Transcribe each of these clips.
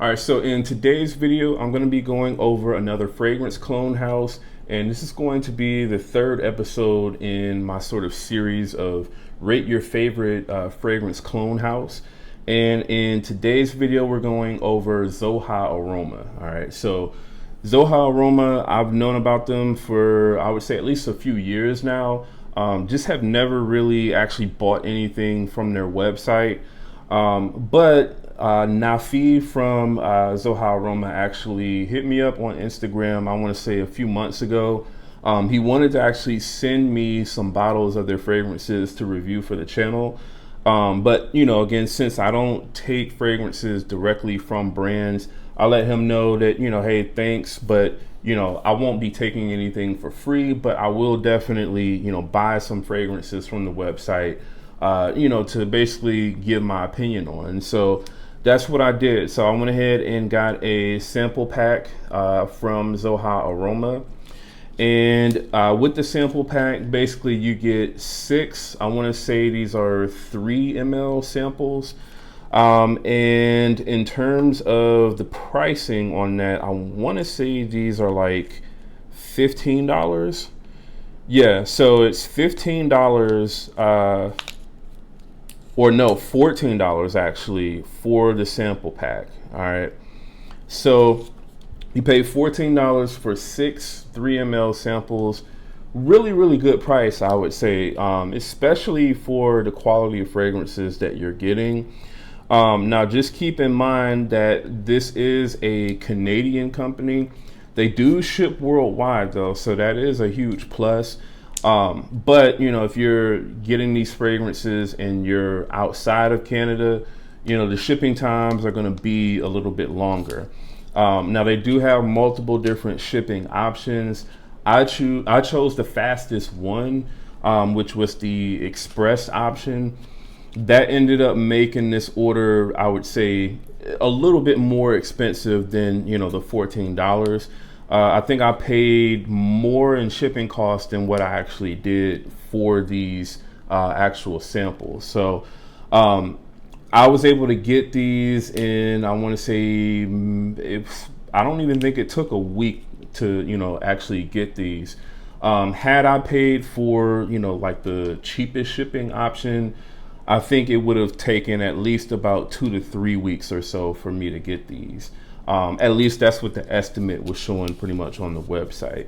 All right, so in today's video, I'm going to be going over another fragrance clone house, and this is going to be the third episode in my sort of series of rate your favorite fragrance clone house. And in today's video, we're going over Zoha Aroma. All right, so Zoha Aroma, I've known about them for, I would say, at least a few years now. Just have never really actually bought anything from their website. But Nafi from Zoha Aroma actually hit me up on Instagram, I want to say a few months ago. He wanted to actually send me some bottles of their fragrances to review for the channel. But, you know, again, since I don't take fragrances directly from brands, I let him know that, you know, hey, thanks, but, you know, I won't be taking anything for free, but I will definitely, you know, buy some fragrances from the website, you know, to basically give my opinion on. So that's what I did. So I went ahead and got a sample pack from Zoha Aroma. And with the sample pack, basically you get 6, I want to say these are 3 ml samples. And in terms of the pricing on that, I want to say these are like $15. Yeah, so it's $15, or no, $14 actually for the sample pack. All right, so you pay $14 for 6 3 ml samples. Really good price, I would say, especially for the quality of fragrances that you're getting. Now just keep in mind that this is a Canadian company. They do ship worldwide though, so that is a huge plus. But you know, if you're getting these fragrances and you're outside of Canada, you know, the shipping times are going to be a little bit longer. Now they do have multiple different shipping options. I chose the fastest one, which was the express option. That ended up making this order, I would say, a little bit more expensive than, you know, the $14. I think I paid more in shipping costs than what I actually did for these actual samples. So I was able to get these in, I want to say, I don't even think it took a week to, you know, actually get these. Had I paid for, you know, like the cheapest shipping option, I think it would have taken at least about 2 to 3 weeks or so for me to get these. At least that's what the estimate was showing pretty much on the website.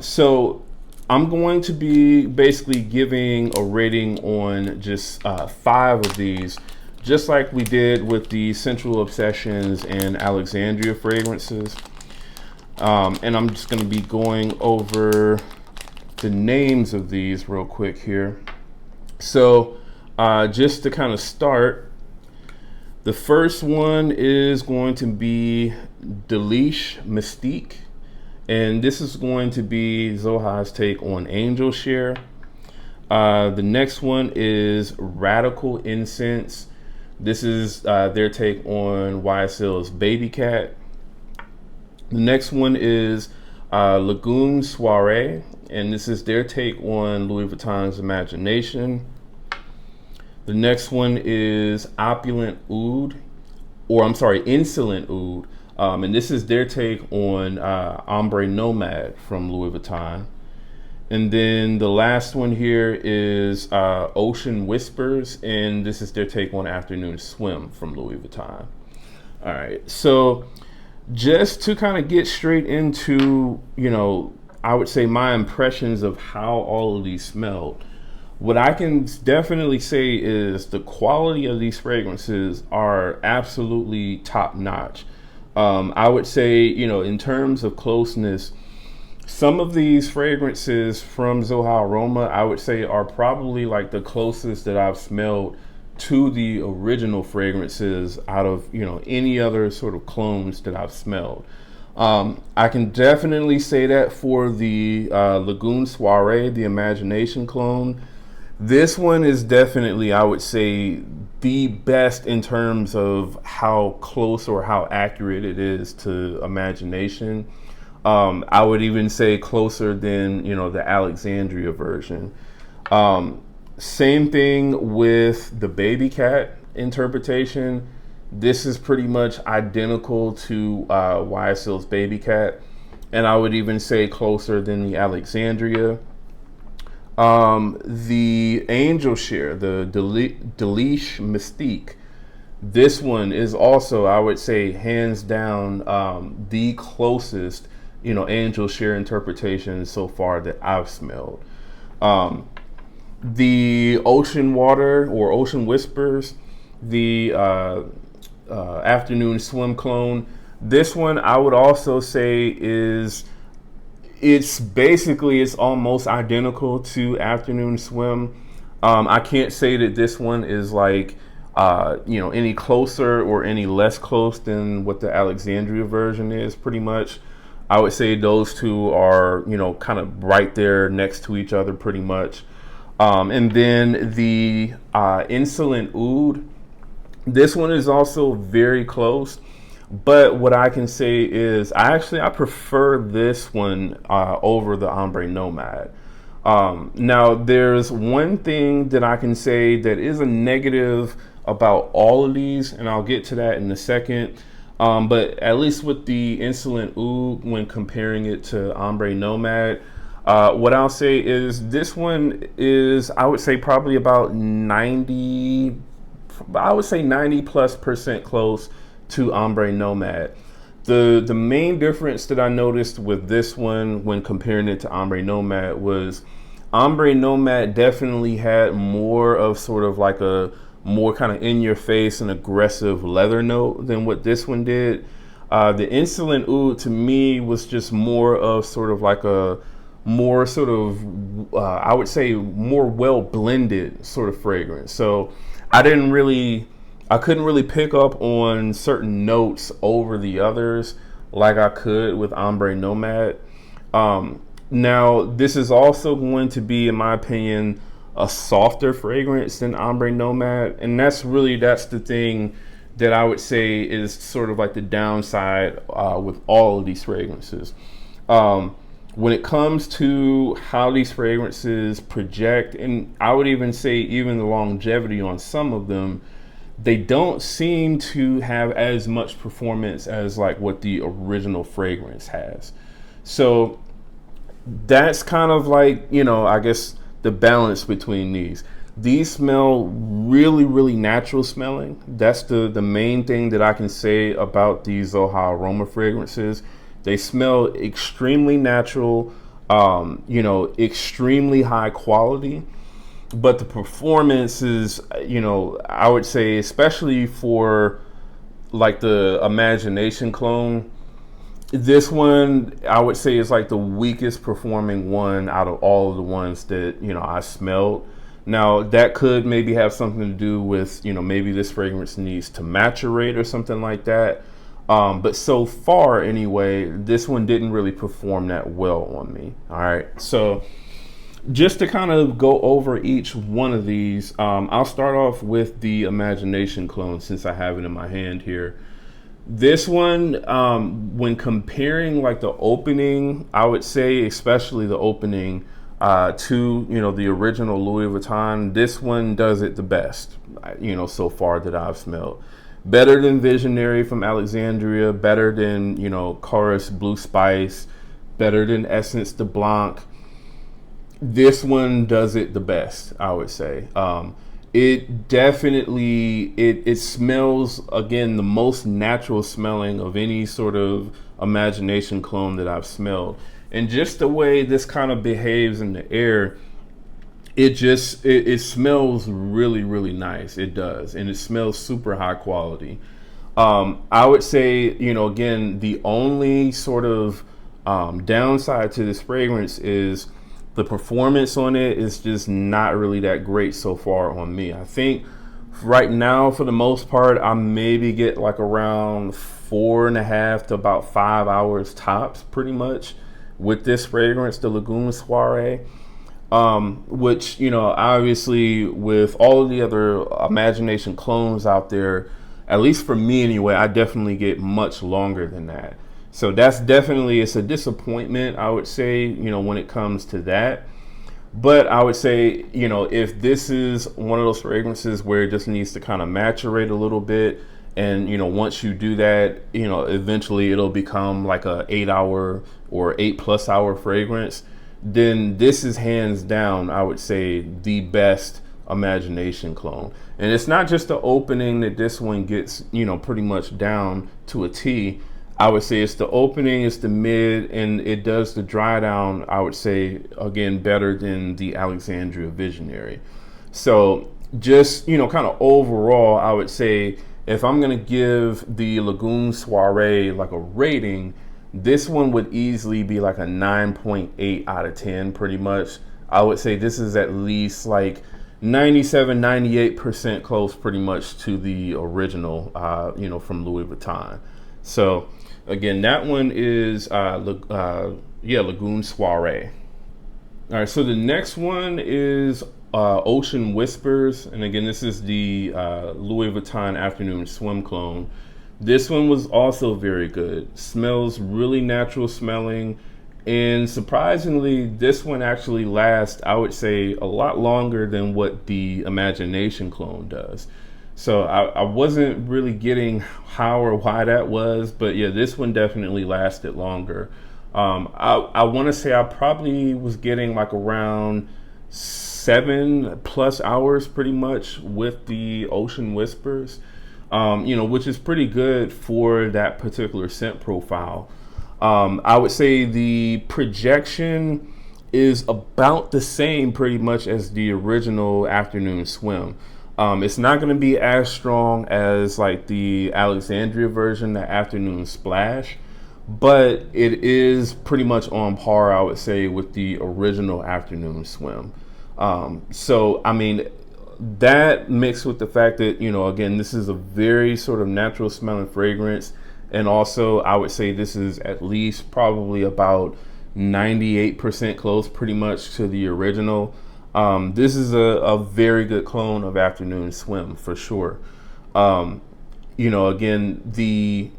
So I'm going to be basically giving a rating on just 5 of these, just like we did with the Sensual Obsessions and Alexandria fragrances. And I'm just going to be going over the names of these real quick here. So just to kind of start, the first one is going to be Delice Mystique, and this is going to be Zoha's take on Angel Share. The next one is Radical Incense. This is their take on YSL's Baby Cat. The next one is Lagoon Soiree, and this is their take on Louis Vuitton's Imagination. The next one is Insolent Oud, and this is their take on Ombre Nomad from Louis Vuitton. And then the last one here is Ocean Whispers, and this is their take on Afternoon Swim from Louis Vuitton. All right, so just to kind of get straight into, you know, I would say my impressions of how all of these smelled. What I can definitely say is the quality of these fragrances are absolutely top notch. I would say, you know, in terms of closeness, some of these fragrances from Zoha Aroma, I would say, are probably like the closest that I've smelled to the original fragrances out of, you know, any other sort of clones that I've smelled. I can definitely say that for the Lagoon Soiree, the Imagination clone. This one is definitely, I would say, the best in terms of how close or how accurate it is to Imagination. I would even say closer than, you know, the Alexandria version. Same thing with the Baby Cat interpretation. This is pretty much identical to YSL's Baby Cat, and I would even say closer than the Alexandria. The Angel Share, the Delice Mystique, this one is also, I would say, hands down, the closest, Angel Share interpretation so far that I've smelled. The Ocean Water or Ocean Whispers, the Afternoon Swim Clone. This one I would also say it's almost identical to Afternoon Swim. I can't say that this one is like any closer or any less close than what the Alexandria version is. Pretty much, I would say those two are kind of right there next to each other, pretty much. And then the Insolent Oud. This one is also very close, but what I can say is I prefer this one over the Ombre Nomad. Now, there's one thing that I can say that is a negative about all of these, and I'll get to that in a second. But at least with the Insolent Oud, when comparing it to Ombre Nomad, what I'll say is this one is, I would say, probably about 90 plus % close to Ombre Nomad. The main difference that I noticed with this one when comparing it to Ombre Nomad was Ombre Nomad definitely had more of sort of like a more kind of in your face and aggressive leather note than what this one did. The Insolent Oud to me was just more of sort of like a more sort of I would say more well blended sort of fragrance. So I couldn't really pick up on certain notes over the others like I could with Ombre Nomad. Now, this is also going to be, in my opinion, a softer fragrance than Ombre Nomad, and that's the thing that I would say is sort of like the downside with all of these fragrances. When it comes to how these fragrances project, and I would even say even the longevity on some of them, they don't seem to have as much performance as like what the original fragrance has. So that's kind of like, I guess the balance between these. These smell really, really natural smelling. That's the main thing that I can say about these Zoha Aroma fragrances. They smell extremely natural, extremely high quality. But the performance is, I would say, especially for like the Imagination clone, this one I would say is like the weakest performing one out of all of the ones that I smelled. Now that could maybe have something to do with maybe this fragrance needs to maturate or something like that. But so far anyway, this one didn't really perform that well on me. All right, so just to kind of go over each one of these, I'll start off with the Imagination clone since I have it in my hand here. This one, when comparing like the opening, I would say especially the opening to the original Louis Vuitton, this one does it the best, so far that I've smelled. Better than Visionary from Alexandria, better than Chorus Blue Spice, better than Essence de Blanc. This one does it the best, I would say. It definitely, it smells, again, the most natural smelling of any sort of Imagination clone that I've smelled. And just the way this kind of behaves in the air, it smells really, really nice. It does. And it smells super high quality. I would say, again, the only sort of downside to this fragrance is the performance on it is just not really that great so far on me. I think right now, for the most part, I maybe get like around 4.5 to about 5 hours tops, pretty much, with this fragrance, the Lagoon Soiree. Which, obviously with all of the other Imagination clones out there, at least for me anyway, I definitely get much longer than that. So that's definitely, it's a disappointment, I would say, when it comes to that. But I would say, if this is one of those fragrances where it just needs to kind of maturate a little bit And, once you do that, eventually it'll become like a 8 hour or 8+ hour fragrance. Then this is hands down, I would say, the best imagination clone. And it's not just the opening that this one gets, pretty much down to a T. I would say it's the opening, it's the mid, and it does the dry down, I would say, again, better than the Alexandria Visionary. So just, kind of overall, I would say if I'm going to give the Lagoon Soiree like a rating, this one would easily be like a 9.8 out of 10, pretty much. I would say this is at least like 97, 98% close pretty much to the original, from Louis Vuitton. So again, that one is Lagoon Soiree. All right, so the next one is Ocean Whispers, and again, this is the Louis Vuitton Afternoon Swim clone. This one was also very good. Smells really natural smelling, and surprisingly, this one actually lasts, I would say, a lot longer than what the Imagination clone does. So I wasn't really getting how or why that was, but yeah, this one definitely lasted longer. I want to say I probably was getting like around 7+ hours pretty much with the Ocean Whispers, which is pretty good for that particular scent profile. I would say the projection is about the same pretty much as the original Afternoon Swim. It's not going to be as strong as like the Alexandria version, the Afternoon Splash, but it is pretty much on par, I would say, with the original Afternoon Swim. So, I mean, that mixed with the fact that, again, this is a very sort of natural smelling fragrance. And also, I would say this is at least probably about 98% close pretty much to the original. This is a very good clone of Afternoon Swim for sure. Again, the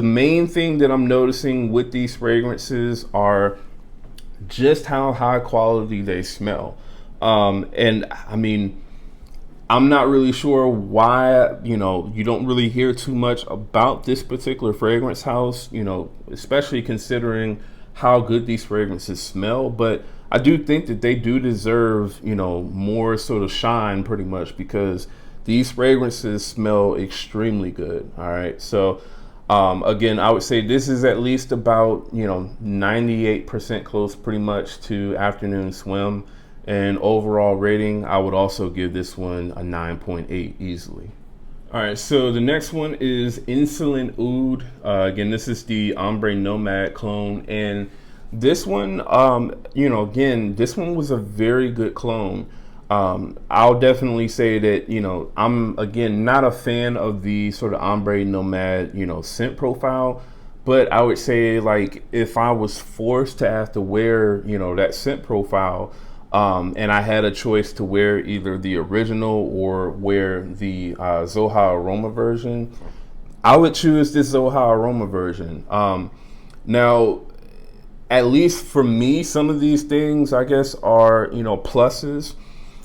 main thing that I'm noticing with these fragrances are just how high quality they smell. And I mean, I'm not really sure why, you don't really hear too much about this particular fragrance house, especially considering how good these fragrances smell. But I do think that they do deserve, more sort of shine pretty much, because these fragrances smell extremely good. All right. So, again, I would say this is at least about, 98% close pretty much to Afternoon Swim. And overall rating, I would also give this one a 9.8 easily. All right, so the next one is Insolent Oud. Again, this is the Ombre Nomad clone. And this one, again, this one was a very good clone. I'll definitely say that, I'm, again, not a fan of the sort of Ombre Nomad, scent profile. But I would say, like, if I was forced to have to wear, that scent profile, and I had a choice to wear either the original or wear the Zoha Aroma version, I would choose this Zoha Aroma version. Now, at least for me, some of these things, I guess, are, pluses.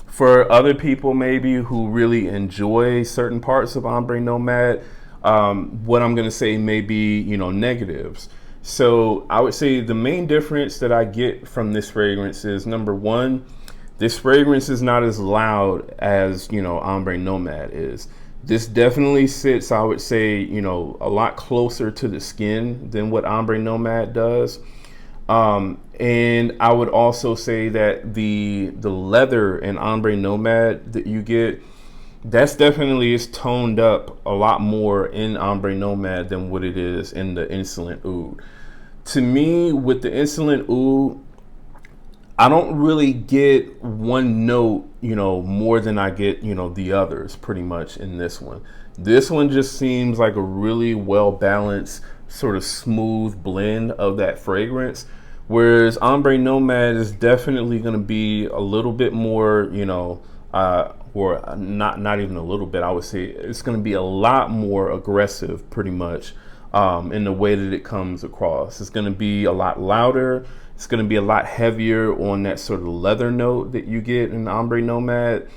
For other people, maybe, who really enjoy certain parts of Ombre Nomad, what I'm going to say may be, negatives. So I would say the main difference that I get from this fragrance is, number one, this fragrance is not as loud as, Ombre Nomad is. This definitely sits, I would say, a lot closer to the skin than what Ombre Nomad does. And I would also say that the leather in Ombre Nomad that you get, that's definitely is toned up a lot more in Ombre Nomad than what it is in the Insolent Oud. To me, with the Insolent Oud, I don't really get one note, more than I get, the others pretty much in this one. This one just seems like a really well balanced, sort of smooth blend of that fragrance. Whereas Ombre Nomad is definitely going to be a little bit more, or not even a little bit, I would say it's going to be a lot more aggressive pretty much in the way that it comes across. It's going to be a lot louder. It's going to be a lot heavier on that sort of leather note that you get in Ombre Nomad.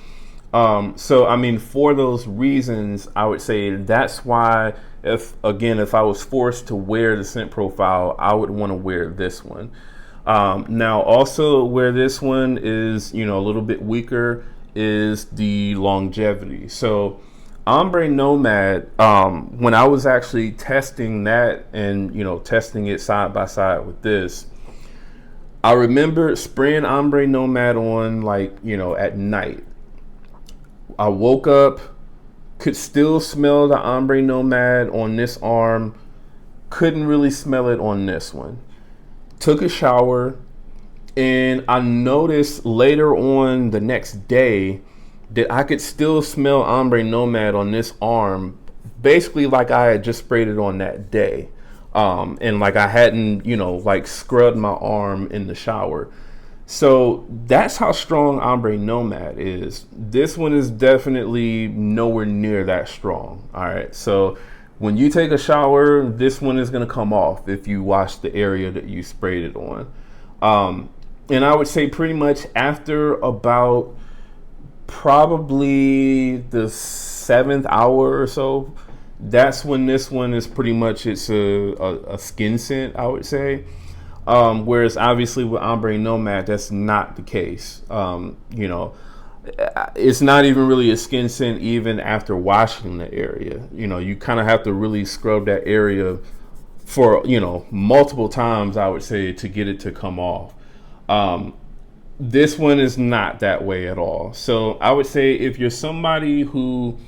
So I mean, for those reasons, I would say that's why, if I was forced to wear the scent profile, I would want to wear this one. Now, also where this one is, a little bit weaker is the longevity. So Ombre Nomad, when I was actually testing that and, testing it side by side with this, I remember spraying Ombre Nomad on at night. I woke up, could still smell the Ombre Nomad on this arm, couldn't really smell it on this one. Took a shower, and I noticed later on the next day that I could still smell Ombre Nomad on this arm, basically like I had just sprayed it on that day. And like I hadn't, scrubbed my arm in the shower. So that's how strong Ombre Nomad is. This one is definitely nowhere near that strong. All right. So when you take a shower, this one is going to come off if you wash the area that you sprayed it on. And I would say pretty much after about probably the 7th hour or so, that's when this one is pretty much, it's a skin scent, I would say. Whereas obviously with Ombre Nomad, that's not the case. It's not even really a skin scent even after washing the area. You kind of have to really scrub that area for, multiple times, I would say, to get it to come off. This one is not that way at all. So I would say if you're somebody who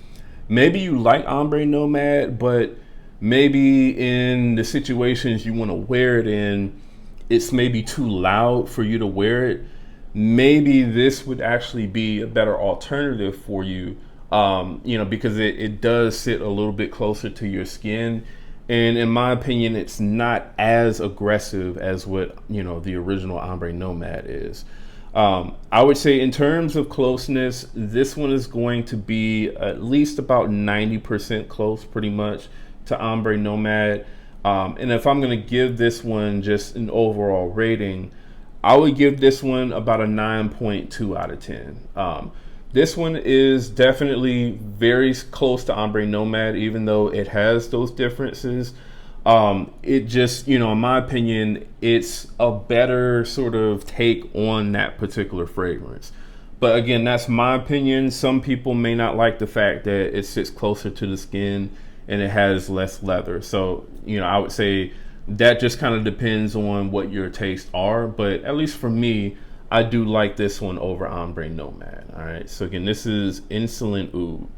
maybe you like Ombre Nomad, but maybe in the situations you want to wear it in, it's maybe too loud for you to wear it, maybe this would actually be a better alternative for you, because it does sit a little bit closer to your skin. And in my opinion, it's not as aggressive as what, the original Ombre Nomad is. I would say in terms of closeness, this one is going to be at least about 90% close pretty much to Ombre Nomad. And if I'm going to give this one just an overall rating, I would give this one about a 9.2 out of 10. This one is definitely very close to Ombre Nomad, even though it has those differences. It just, in my opinion, it's a better sort of take on that particular fragrance. But again, that's my opinion. Some people may not like the fact that it sits closer to the skin and it has less leather. So, I would say that just kind of depends on what your tastes are. But at least for me, I do like this one over Ombre Nomad. All right. So again, this is Insolent Oud.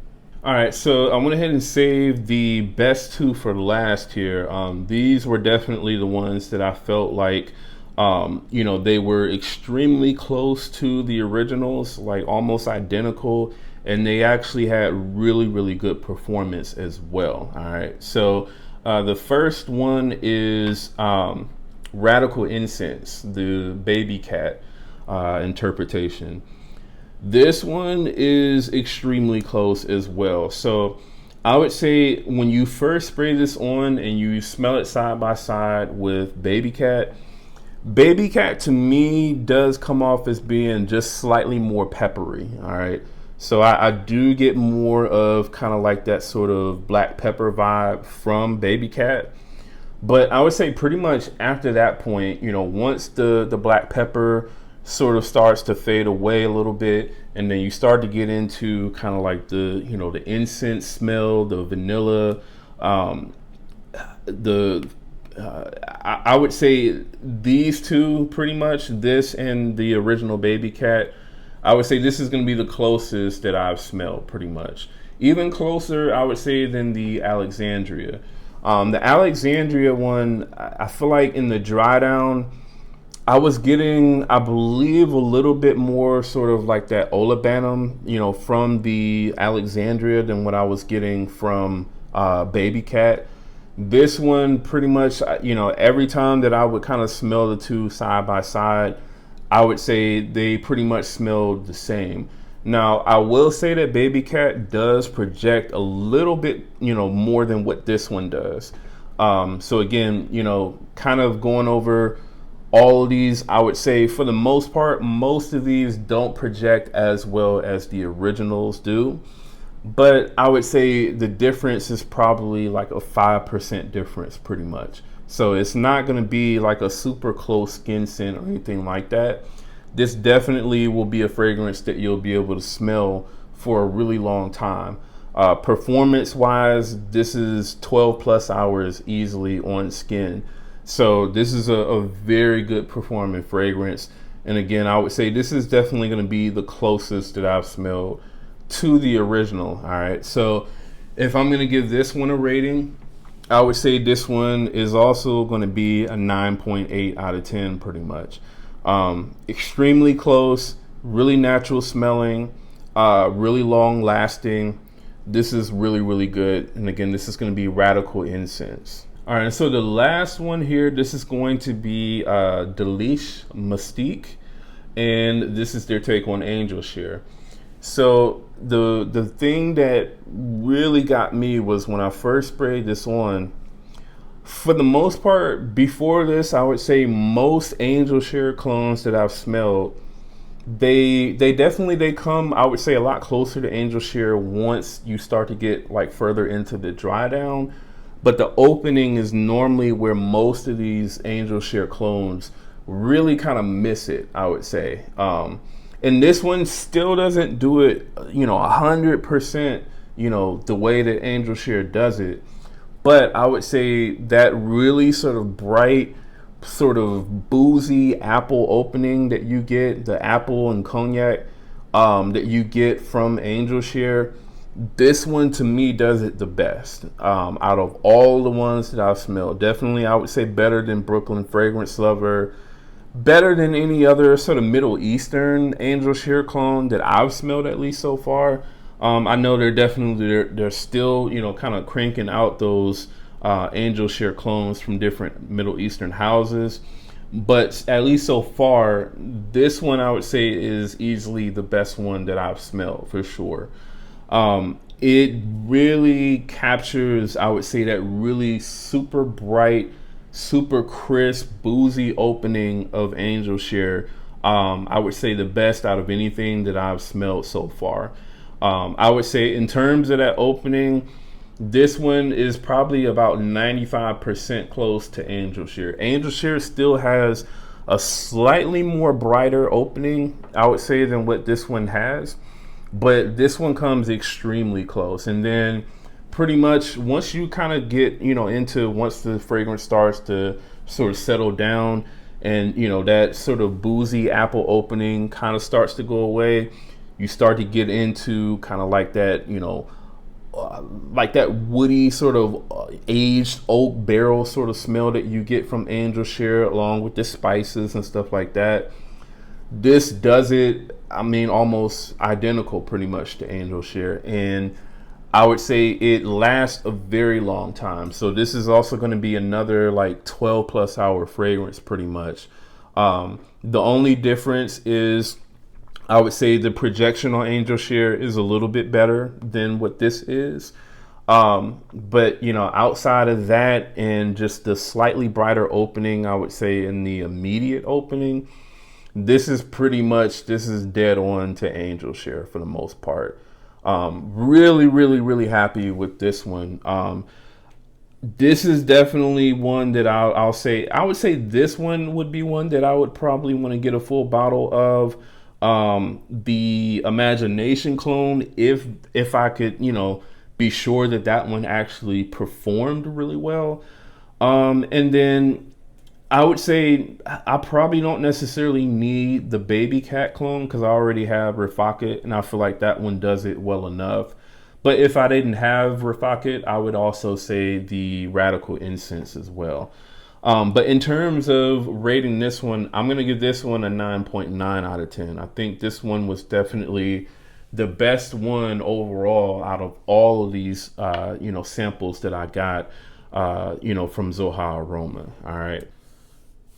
All right. So I went ahead and saved the best two for last here. These were definitely the ones that I felt like, they were extremely close to the originals, like almost identical. And they actually had really, really good performance as well. All right. So the first one is Radical Incense, the Baby Cat interpretation. This one is extremely close as well. So I would say when you first spray this on and you smell it side by side with Baby Cat to me does come off as being just slightly more peppery. All right. So I do get more of kind of like that sort of black pepper vibe from Baby Cat. But I would say pretty much after that point, once the black pepper sort of starts to fade away a little bit, and then you start to get into kind of like the, the incense smell, the vanilla, I would say these two pretty much, this and the original Baby Cat, I would say this is going to be the closest that I've smelled pretty much. Even closer, I would say, than the Alexandria. The Alexandria one, I feel like in the dry down, I was getting, I believe, a little bit more sort of like that olibanum, from the Alexandria than what I was getting from Baby Cat. This one pretty much, every time that I would kind of smell the two side by side, I would say they pretty much smelled the same. Now, I will say that Baby Cat does project a little bit, more than what this one does. So again, kind of going over All of these, I would say, for the most part, most of these don't project as well as the originals do. But I would say the difference is probably like a 5% difference, pretty much. So it's not going to be like a super close skin scent or anything like that. This definitely will be a fragrance that you'll be able to smell for a really long time. Performance wise, this is 12 plus hours easily on skin. So this is a very good performing fragrance. And again, I would say this is definitely going to be the closest that I've smelled to the original. All right. So if I'm going to give this one a rating, I would say this one is also going to be a 9.8 out of 10, pretty much. Extremely close, really natural smelling, really long lasting. This is really, really good. And again, this is going to be Radical Incense. All right, so the last one here, this is going to be Delice Mystique, and this is their take on Angel Share. So the thing that really got me was when I first sprayed this on. For the most part, before this, I would say most Angel Share clones that I've smelled, they definitely come, I would say, a lot closer to Angel Share once you start to get like further into the dry down. But the opening is normally where most of these Angel Share clones really kind of miss it, I would say. And this one still doesn't do it, 100%, the way that Angel Share does it. But I would say that really sort of bright, sort of boozy apple opening that you get, the apple and cognac that you get from Angel Share, this one to me does it the best out of all the ones that I've smelled. Definitely, I would say better than Brooklyn Fragrance Lover, better than any other sort of Middle Eastern Angel Share clone that I've smelled, at least so far. I know they're still kind of cranking out those Angel Share clones from different Middle Eastern houses, but at least so far, this one I would say is easily the best one that I've smelled for sure. It really captures, I would say, that really super bright, super crisp, boozy opening of Angel Share. I would say the best out of anything that I've smelled so far. I would say in terms of that opening, this one is probably about 95% close to Angel Share. Angel Share still has a slightly more brighter opening, I would say, than what this one has. But this one comes extremely close. And then pretty much once you kind of get, once the fragrance starts to sort of settle down and, that sort of boozy apple opening kind of starts to go away, you start to get into kind of like that, like that woody sort of aged oak barrel sort of smell that you get from Angel Share along with the spices and stuff like that. This does it, almost identical pretty much to Angel Share. And I would say it lasts a very long time. So this is also going to be another like 12 plus hour fragrance pretty much. The only difference is I would say the projection on Angel Share is a little bit better than what this is. But outside of that and just the slightly brighter opening, I would say in the immediate opening, this is dead on to Angel Share for the most part. Really, really, really happy with this one. This is definitely one that I would say this one would be one that I would probably want to get a full bottle of. The Imagination clone, if I could, be sure that one actually performed really well. And then I would say I probably don't necessarily need the Baby Cat clone because I already have Refaket, and I feel like that one does it well enough. But if I didn't have Refaket, I would also say the Radical Incense as well. But in terms of rating this one, I'm going to give this one a 9.9 out of 10. I think this one was definitely the best one overall out of all of these, samples that I got, from Zoha Aroma. All right.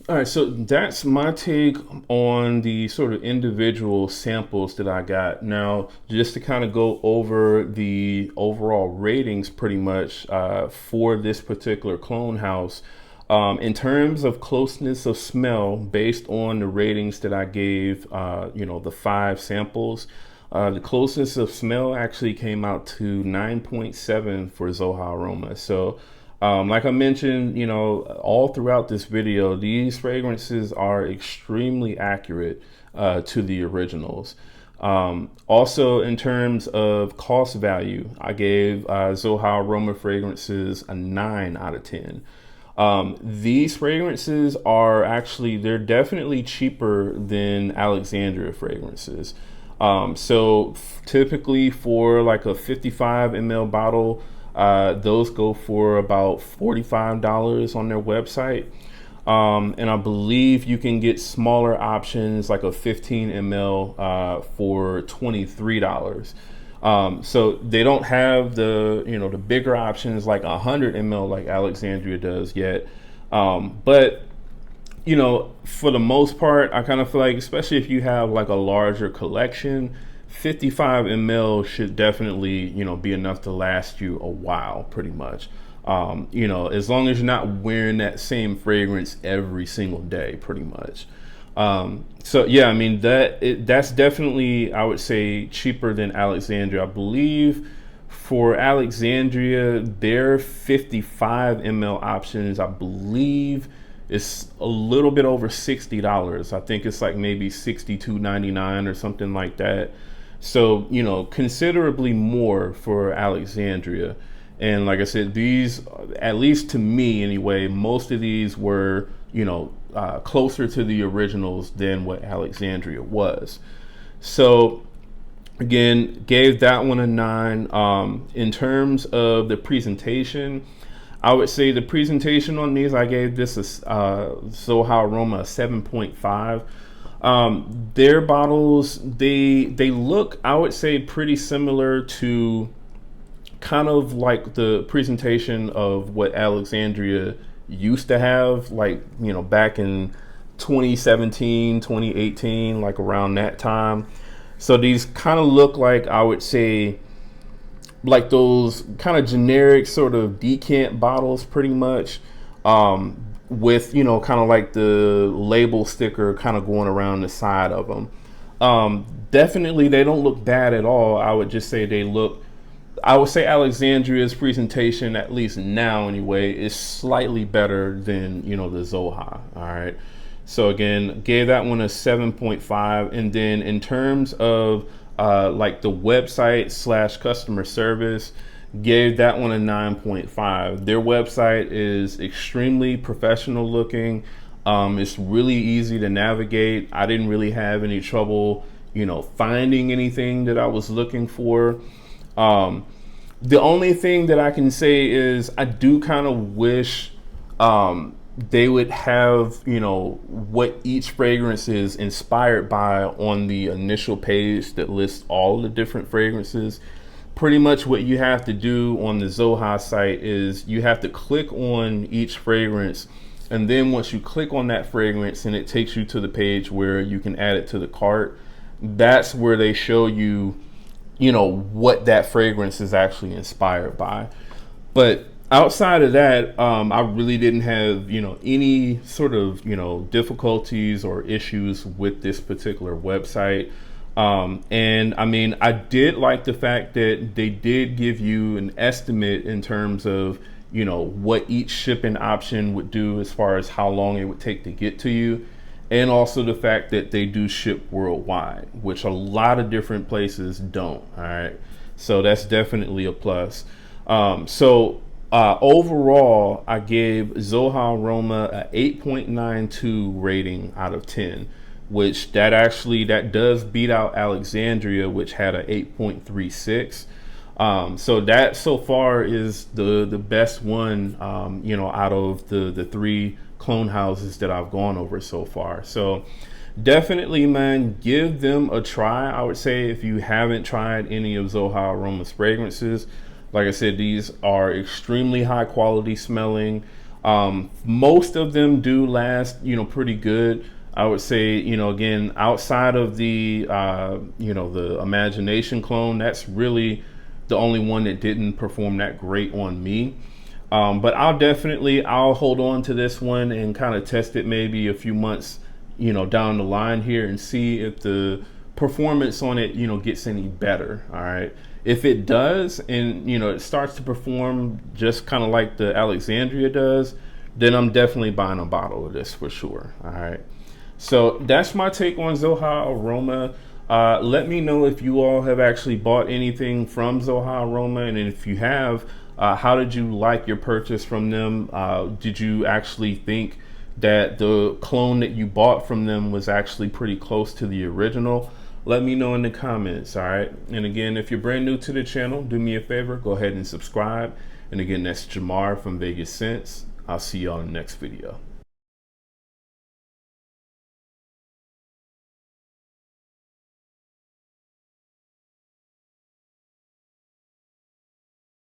All right, so that's my take on the sort of individual samples that I got. Now, just to kind of go over the overall ratings pretty much for this particular clone house, In terms of closeness of smell, based on the ratings that I gave, the 5 samples, the closeness of smell actually came out to 9.7 for Zoha Aroma. So, like I mentioned, all throughout this video, these fragrances are extremely accurate to the originals. Also, in terms of cost value, I gave Zoha Aroma fragrances a 9 out of 10. These fragrances are actually, they're definitely cheaper than Alexandria fragrances. So typically for like a 55 ml bottle, those go for about $45 on their website. And I believe you can get smaller options like a 15 ml for $23. So they don't have the bigger options like 100 ml like Alexandria does yet. But for the most part, I kind of feel like, especially if you have like a larger collection, 55 ml should definitely, be enough to last you a while, pretty much. As long as you're not wearing that same fragrance every single day, pretty much. So yeah, I mean, that's definitely, I would say, cheaper than Alexandria. I believe for Alexandria, their 55 ml options, I believe, it's a little bit over $60. I think it's like maybe $62.99 or something like that. So, considerably more for Alexandria. And like I said, these, at least to me anyway, most of these were, closer to the originals than what Alexandria was. So again, gave that one a 9. In terms of the presentation, I would say the presentation on these, I gave this a Zoha Aroma a 7.5. Their bottles, they look, I would say, pretty similar to kind of like the presentation of what Alexandria used to have, like, back in 2017, 2018, like around that time. So these kind of look like, I would say, like those kind of generic sort of decant bottles, pretty much, with kind of like the label sticker kind of going around the side of them. Definitely they don't look bad at all. I would just say I would say Alexandria's presentation, at least now anyway, is slightly better than the Zoha. All right, so again, gave that one a 7.5. And then in terms of like the website / customer service, gave that one a 9.5. Their website is extremely professional looking. It's really easy to navigate. I didn't really have any trouble, finding anything that I was looking for. The only thing that I can say is I do kind of wish they would have, what each fragrance is inspired by on the initial page that lists all the different fragrances. Pretty much what you have to do on the Zoha site is you have to click on each fragrance, and then once you click on that fragrance and it takes you to the page where you can add it to the cart, that's where they show you what that fragrance is actually inspired by. But outside of that, I really didn't have any sort of difficulties or issues with this particular website. And I mean, I did like the fact that they did give you an estimate in terms of what each shipping option would do as far as how long it would take to get to you. And also the fact that they do ship worldwide, which a lot of different places don't. All right, so that's definitely a plus. Overall, I gave Zoha Aroma a 8.92 rating out of 10, which that does beat out Alexandria, which had a 8.36. So that so far is the best one, out of the 3 clone houses that I've gone over so far. So definitely, man, give them a try. I would say if you haven't tried any of Zoha Aroma's fragrances, like I said, these are extremely high quality smelling. Most of them do last, pretty good. I would say, again, outside of the, the Imagination clone, that's really the only one that didn't perform that great on me. But I'll hold on to this one and kind of test it maybe a few months, down the line here, and see if the performance on it, gets any better. All right. If it does, and it starts to perform just kind of like the Alexandria does, then I'm definitely buying a bottle of this for sure. All right. So that's my take on Zoha Aroma. Let me know if you all have actually bought anything from Zoha Aroma, and if you have, how did you like your purchase from them? Did you actually think that the clone that you bought from them was actually pretty close to the original? Let me know in the comments. All right. And again, if you're brand new to the channel, do me a favor, go ahead and subscribe. And again, that's Jamar from Vegas Sense. I'll see you on the next video.